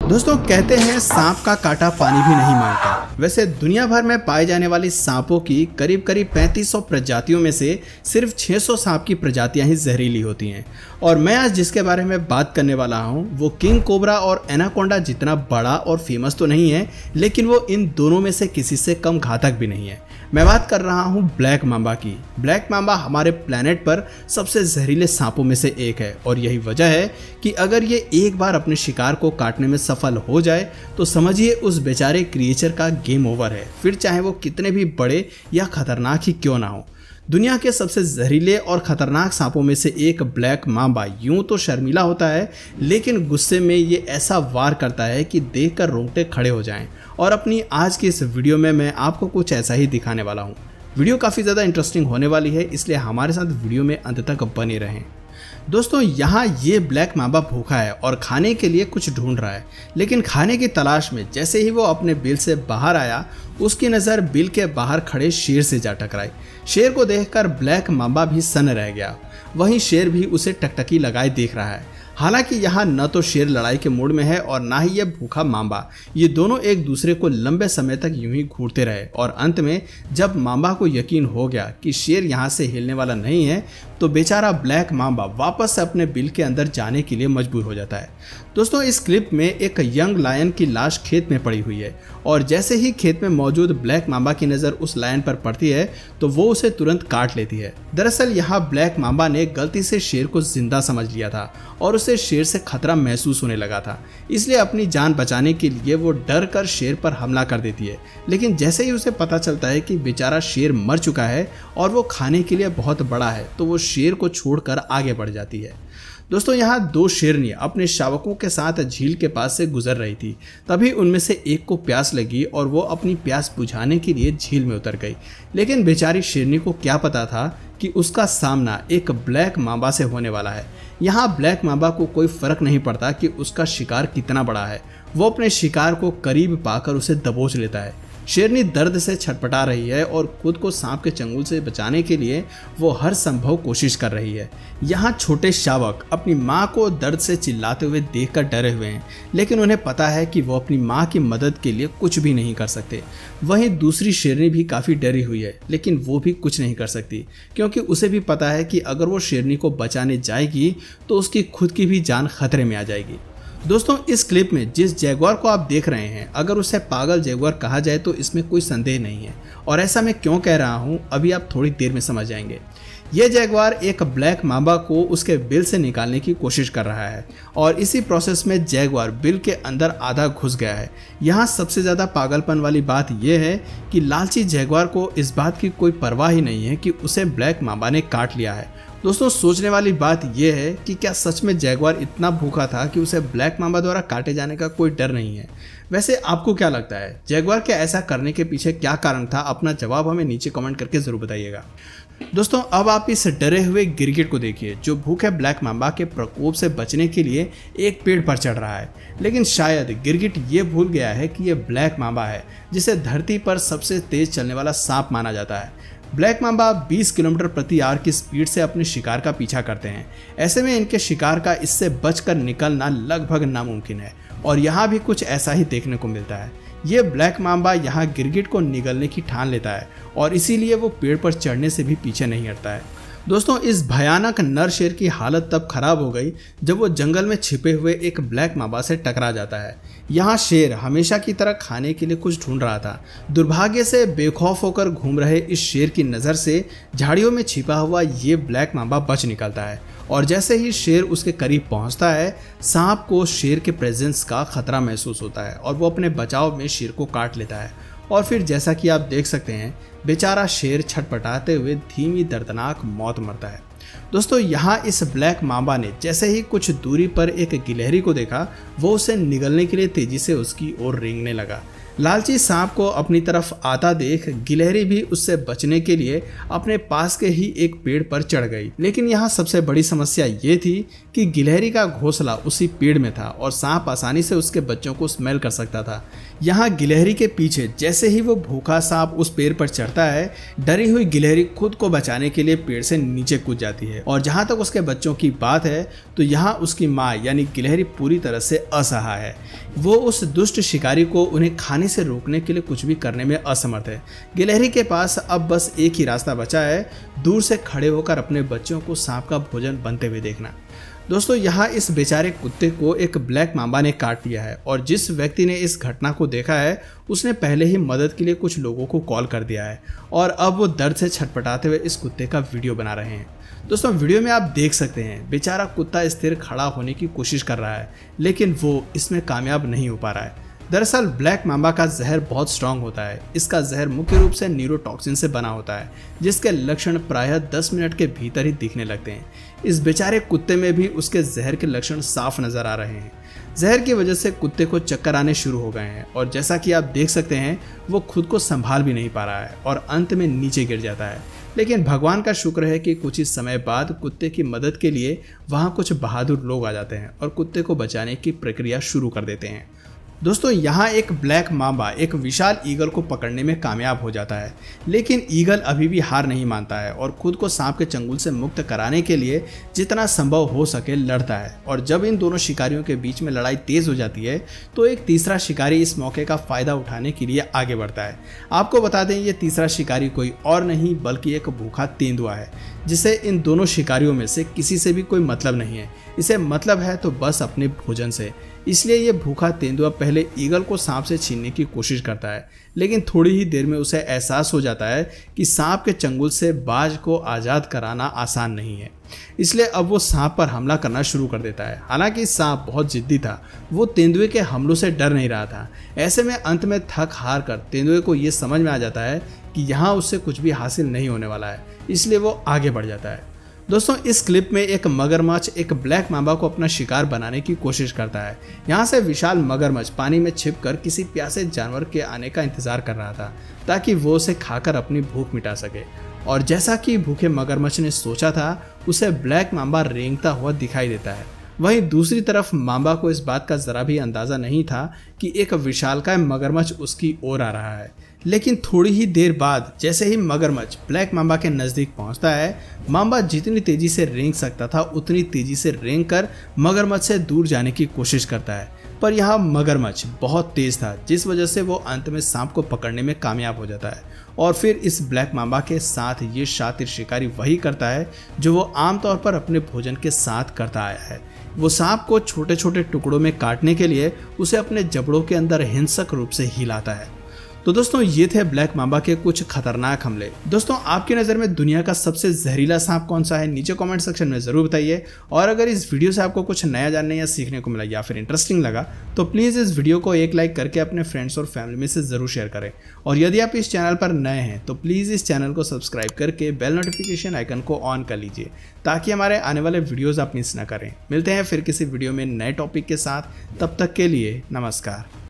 दोस्तों कहते हैं सांप का काटा पानी भी नहीं मांगता। वैसे दुनिया भर में पाए जाने वाली सांपों की करीब 3500 प्रजातियों में से सिर्फ 600 सांप की प्रजातियां ही जहरीली होती हैं। और मैं आज जिसके बारे में बात करने वाला हूं वो किंग कोबरा और एनाकोंडा जितना बड़ा और फेमस तो नहीं है, लेकिन वो इन दोनों में से किसी से कम घातक भी नहीं है। मैं बात कर रहा हूं ब्लैक मांबा की। ब्लैक मांबा हमारे प्लेनेट पर सबसे जहरीले सांपों में से एक है और यही वजह है कि अगर ये एक बार अपने शिकार को काटने में सफल हो जाए तो समझिए उस बेचारे क्रिएचर का गेम ओवर है, फिर चाहे वो कितने भी बड़े या खतरनाक ही क्यों ना हो। दुनिया के सबसे जहरीले और खतरनाक सांपों में से एक ब्लैक मांबा यूं तो शर्मीला होता है, लेकिन गुस्से में ये ऐसा वार करता है कि देखकर रोंगटे खड़े हो जाएं। और अपनी आज की इस वीडियो में मैं आपको कुछ ऐसा ही दिखाने वाला हूं। वीडियो काफ़ी ज़्यादा इंटरेस्टिंग होने वाली है, इसलिए हमारे साथ वीडियो में अंत तक बने रहें। दोस्तों यहाँ ये ब्लैक मांबा भूखा है और खाने के लिए कुछ ढूंढ रहा है, लेकिन खाने की तलाश में जैसे ही वो अपने बिल से बाहर आया उसकी नज़र बिल के बाहर खड़े शेर से जा टकराई। शेर को देखकर ब्लैक मांबा भी सन्न रह गया। वहीं शेर भी उसे टकटकी लगाए देख रहा है। हालांकि यहाँ न तो शेर लड़ाई के मूड में है और ना ही यह भूखा मांबा। ये दोनों एक दूसरे को लंबे समय तक यूं ही घूरते रहे और अंत में जब मांबा को यकीन हो गया कि शेर यहाँ से हिलने वाला नहीं है तो बेचारा ब्लैक मांबा वापस से अपने बिल के अंदर जाने के लिए मजबूर हो जाता है। दोस्तों इस क्लिप में एक यंग लायन की लाश खेत में पड़ी हुई है और जैसे ही खेत में मौजूद ब्लैक मांबा की नज़र उस लायन पर पड़ती है तो वो उसे तुरंत काट लेती है। दरअसल यहाँ ब्लैक मांबा ने गलती से शेर को जिंदा समझ लिया था और उसे शेर से खतरा महसूस होने लगा था, इसलिए अपनी जान बचाने के लिए वो डर कर शेर पर हमला कर देती है। लेकिन जैसे ही उसे पता चलता है कि बेचारा शेर मर चुका है और वो खाने के लिए बहुत बड़ा है तो वो शेर को छोड़कर आगे बढ़ जाती है। दोस्तों यहाँ दो शेरनियां अपने शावकों के साथ झील के पास से गुजर रही थी। तभी उनमें से एक को प्यास लगी और वो अपनी प्यास बुझाने के लिए झील में उतर गई। लेकिन बेचारी शेरनी को क्या पता था कि उसका सामना एक ब्लैक मांबा से होने वाला है। यहाँ ब्लैक मांबा को कोई फर्क नहीं पड़ता कि उसका शिकार कितना बड़ा है, वो अपने शिकार को करीब पाकर उसे दबोच लेता है। शेरनी दर्द से छटपटा रही है और खुद को सांप के चंगुल से बचाने के लिए वो हर संभव कोशिश कर रही है। यहाँ छोटे शावक अपनी माँ को दर्द से चिल्लाते हुए देखकर डरे हुए हैं, लेकिन उन्हें पता है कि वो अपनी माँ की मदद के लिए कुछ भी नहीं कर सकते। वहीं दूसरी शेरनी भी काफ़ी डरी हुई है, लेकिन वो भी कुछ नहीं कर सकती क्योंकि उसे भी पता है कि अगर वो शेरनी को बचाने जाएगी तो उसकी खुद की भी जान खतरे में आ जाएगी। दोस्तों इस क्लिप में जिस जैगुआर को आप देख रहे हैं अगर उसे पागल जैगुआर कहा जाए तो इसमें कोई संदेह नहीं है। और ऐसा मैं क्यों कह रहा हूं अभी आप थोड़ी देर में समझ जाएंगे। यह जैगुआर एक ब्लैक मांबा को उसके बिल से निकालने की कोशिश कर रहा है और इसी प्रोसेस में जैगुआर बिल के अंदर आधा घुस गया है। यहाँ सबसे ज़्यादा पागलपन वाली बात यह है कि लालची जैगुआर को इस बात की कोई परवाह ही नहीं है कि उसे ब्लैक मांबा ने काट लिया है। दोस्तों सोचने वाली बात यह है कि क्या सच में जैगुआर इतना भूखा था कि उसे ब्लैक मांबा द्वारा काटे जाने का कोई डर नहीं है। वैसे आपको क्या लगता है जैगुआर के ऐसा करने के पीछे क्या कारण था? अपना जवाब हमें नीचे कमेंट करके जरूर बताइएगा। दोस्तों अब आप इस डरे हुए गिरगिट को देखिए जो भूखे ब्लैक मांबा के प्रकोप से बचने के लिए एक पेड़ पर चढ़ रहा है। लेकिन शायद गिरगिट ये भूल गया है कि ये ब्लैक मांबा है जिसे धरती पर सबसे तेज चलने वाला सांप माना जाता है। ब्लैक मांबा 20 किलोमीटर प्रति आवर की स्पीड से अपने शिकार का पीछा करते हैं। ऐसे में इनके शिकार का इससे बचकर निकलना लगभग नामुमकिन है और यहाँ भी कुछ ऐसा ही देखने को मिलता है। ये ब्लैक मांबा यहाँ गिरगिट को निगलने की ठान लेता है और इसीलिए वो पेड़ पर चढ़ने से भी पीछे नहीं हटता है। दोस्तों इस भयानक नर शेर की हालत तब खराब हो गई जब वो जंगल में छिपे हुए एक ब्लैक मांबा से टकरा जाता है। यहाँ शेर हमेशा की तरह खाने के लिए कुछ ढूंढ रहा था। दुर्भाग्य से बेखौफ होकर घूम रहे इस शेर की नज़र से झाड़ियों में छिपा हुआ ये ब्लैक मांबा बच निकलता है और जैसे ही शेर उसके करीब पहुंचता है सांप को शेर के प्रेजेंस का खतरा महसूस होता है और वो अपने बचाव में शेर को काट लेता है। और फिर जैसा कि आप देख सकते हैं बेचारा शेर छटपटाते हुए धीमी दर्दनाक मौत मरता है। दोस्तों यहाँ इस ब्लैक मांबा ने जैसे ही कुछ दूरी पर एक गिलहरी को देखा वो उसे निगलने के लिए तेजी से उसकी ओर रेंगने लगा। लालची सांप को अपनी तरफ आता देख गिलहरी भी उससे बचने के लिए अपने पास के ही एक पेड़ पर चढ़ गई। लेकिन यहाँ सबसे बड़ी समस्या ये थी कि गिलहरी का घोंसला उसी पेड़ में था और सांप आसानी से उसके बच्चों को स्मेल कर सकता था। यहाँ गिलहरी के पीछे जैसे ही वो भूखा सांप उस पेड़ पर चढ़ता है, डरी हुई गिलहरी खुद को बचाने के लिए पेड़ से नीचे कूद जाती है। और जहाँ तक उसके बच्चों की बात है तो यहाँ उसकी माँ यानी गिलहरी पूरी तरह से असहाय है। वो उस दुष्ट शिकारी को उन्हें खाने से रोकने के लिए कुछ भी करने में असमर्थ है। गिलहरी के पास अब बस एक ही रास्ता बचा है, दूर से खड़े होकर अपने बच्चों को सांप का भोजन बनते हुए देखना। दोस्तों यहाँ इस बेचारे कुत्ते को एक ब्लैक मांबा ने काट लिया है और जिस व्यक्ति ने इस घटना को देखा है उसने पहले ही मदद के लिए कुछ लोगों को कॉल कर दिया है और अब वो दर्द से छटपटाते हुए इस कुत्ते का वीडियो बना रहे हैं। दोस्तों वीडियो में आप देख सकते हैं बेचारा कुत्ता स्थिर खड़ा होने की कोशिश कर रहा है लेकिन वो इसमें कामयाब नहीं हो पा रहा है। दरअसल ब्लैक मांबा का जहर बहुत स्ट्रांग होता है। इसका जहर मुख्य रूप से न्यूरोटॉक्सिन से बना होता है जिसके लक्षण प्रायः 10 मिनट के भीतर ही दिखने लगते हैं। इस बेचारे कुत्ते में भी उसके जहर के लक्षण साफ नजर आ रहे हैं। जहर की वजह से कुत्ते को चक्कर आने शुरू हो गए हैं और जैसा कि आप देख सकते हैं वो खुद को संभाल भी नहीं पा रहा है और अंत में नीचे गिर जाता है। लेकिन भगवान का शुक्र है कि कुछ ही समय बाद कुत्ते की मदद के लिए वहाँ कुछ बहादुर लोग आ जाते हैं और कुत्ते को बचाने की प्रक्रिया शुरू कर देते हैं। दोस्तों यहाँ एक ब्लैक मांबा एक विशाल ईगल को पकड़ने में कामयाब हो जाता है लेकिन ईगल अभी भी हार नहीं मानता है और खुद को सांप के चंगुल से मुक्त कराने के लिए जितना संभव हो सके लड़ता है। और जब इन दोनों शिकारियों के बीच में लड़ाई तेज हो जाती है तो एक तीसरा शिकारी इस मौके का फायदा उठाने के लिए आगे बढ़ता है। आपको बता दें ये तीसरा शिकारी कोई और नहीं बल्कि एक भूखा तेंदुआ है जिसे इन दोनों शिकारियों में से किसी से भी कोई मतलब नहीं है। इसे मतलब है तो बस अपने भोजन से। इसलिए ये भूखा तेंदुआ पहले ईगल को सांप से छीनने की कोशिश करता है लेकिन थोड़ी ही देर में उसे एहसास हो जाता है कि सांप के चंगुल से बाज को आज़ाद कराना आसान नहीं है। इसलिए अब वो सांप पर हमला करना शुरू कर देता है। हालांकि सांप बहुत जिद्दी था, वो तेंदुए के हमलों से डर नहीं रहा था। ऐसे में अंत में थक हार कर तेंदुए को ये समझ में आ जाता है कि यहाँ उससे कुछ भी हासिल नहीं होने वाला है, इसलिए वो आगे बढ़ जाता है। दोस्तों इस क्लिप में एक मगरमच्छ एक ब्लैक मांबा को अपना शिकार बनाने की कोशिश करता है। यहाँ से विशाल मगरमच्छ पानी में छिपकर किसी प्यासे जानवर के आने का इंतजार कर रहा था ताकि वो उसे खाकर अपनी भूख मिटा सके। और जैसा कि भूखे मगरमच्छ ने सोचा था उसे ब्लैक मांबा रेंगता हुआ दिखाई देता है। वहीं दूसरी तरफ मांबा को इस बात का जरा भी अंदाजा नहीं था कि एक विशालकाय मगरमच्छ उसकी ओर आ रहा है। लेकिन थोड़ी ही देर बाद जैसे ही मगरमच्छ ब्लैक मांबा के नज़दीक पहुंचता है, मांबा जितनी तेजी से रेंग सकता था उतनी तेजी से रेंग कर मगरमच्छ से दूर जाने की कोशिश करता है। पर यहाँ मगरमच्छ बहुत तेज था जिस वजह से वो अंत में सांप को पकड़ने में कामयाब हो जाता है। और फिर इस ब्लैक मांबा के साथ ये शातिर शिकारी वही करता है जो वो आमतौर पर अपने भोजन के साथ करता आया है। वो सांप को छोटे छोटे टुकड़ों में काटने के लिए उसे अपने जबड़ों के अंदर हिंसक रूप से हिलाता है। तो दोस्तों ये थे ब्लैक मांबा के कुछ खतरनाक हमले। दोस्तों आपकी नज़र में दुनिया का सबसे जहरीला सांप कौन सा है नीचे कमेंट सेक्शन में ज़रूर बताइए। और अगर इस वीडियो से आपको कुछ नया जानने या सीखने को मिला या फिर इंटरेस्टिंग लगा तो प्लीज़ इस वीडियो को एक लाइक करके अपने फ्रेंड्स और फैमिली में से ज़रूर शेयर करें। और यदि आप इस चैनल पर नए हैं तो प्लीज़ इस चैनल को सब्सक्राइब करके बेल नोटिफिकेशन आइकन को ऑन कर लीजिए ताकि हमारे आने वाले वीडियोज़ आप मिस ना करें। मिलते हैं फिर किसी वीडियो में नए टॉपिक के साथ, तब तक के लिए नमस्कार।